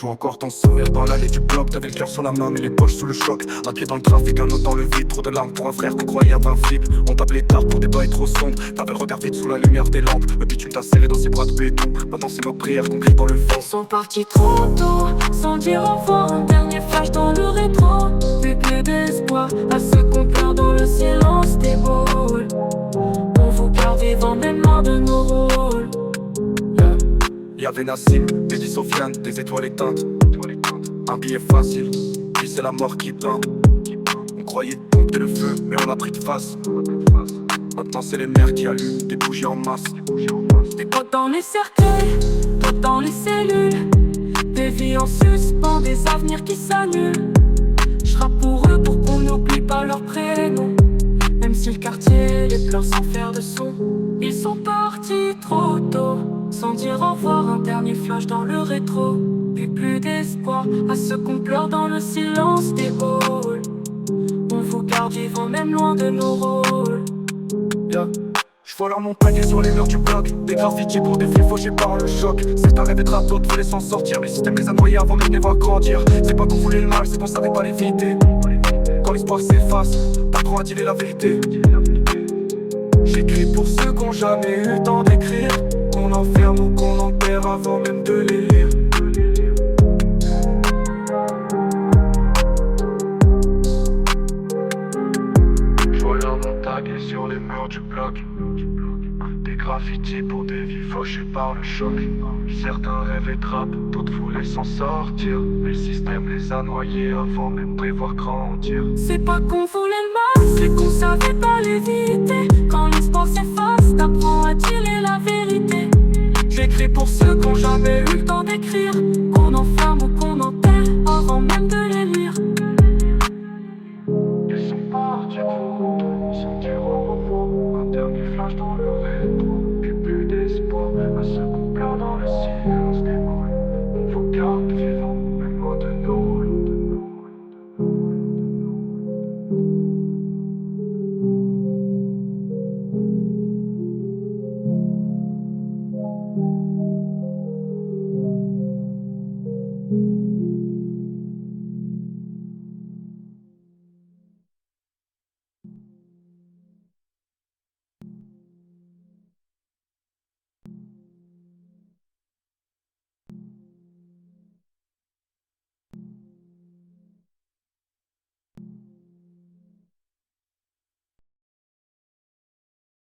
vois encore ton sourire dans l'allée du bloc. T'avais le cœur sur la main mais les poches sous le choc. Un pied dans le trafic, un autre dans le vide. Trop de larmes pour un frère qu'on croyait à 20 flips. On t'appelait tard pour des bails trop sombres. T'avais le regard vide sous la lumière des lampes. Le bitume t'a serré dans ses bras de béton. Maintenant c'est nos prières qu'on crie dans le vent. Ils sont partis trop tôt, sans dire au revoir. Un dernier flash dans le rétro. Plus d'espoir à ceux qu'on pleure dans le silence des halls. On vous garde vivant même loin de nos rôles. Y'avait Nassim, Mehdi Sofiane, des étoiles éteintes. Un billet facile, puis c'est la mort qui peint. On croyait dompter le feu, mais on a pris de face. Maintenant c'est les mères qui allument des bougies en masse. Des potes dans les cercueils, d'autres dans les cellules. Des vies en suspens, des avenirs qui s'annulent. J'rappe pour eux pour qu'on n'oublie pas leur prénom. Même si le quartier les pleure sans faire de son. Ils sont partis trop tôt, sans dire au revoir. Un dernier flash dans le rétro. Puis plus d'espoir à ceux qu'on pleure dans le silence des halls. On vous garde vivant même loin de nos rôles. J'vois leur nom plaqué sur les murs du bloc. Des graffitis pour des filles fauchées par le choc. Certains rêvaient de rap, d'autres voulaient s'en sortir. Le système les a noyés avant même de les voir grandir. C'est pas qu'on voulait le mal, c'est qu'on savait pas l'éviter. Quand l'espoir s'efface, t'apprends à dire la vérité. J'écris pour ceux qui ont jamais eu le temps d'écrire. Qu'on enferme ou qu'on enterre avant même de les lire. J'vois leur nom tagué sur les murs du bloc. Des graffitis pour des vies fauchées par le choc. Certains rêvaient de rap, d'autres voulaient s'en sortir. Mais le système les a noyés avant même de les voir grandir. C'est pas qu'on voulait le mal, c'est qu'on savait pas l'éviter. Quand l'espoir s'efface, t'apprends à dire la vérité. J'écris pour ceux qui ont jamais eu le temps d'écrire. Qu'on enferme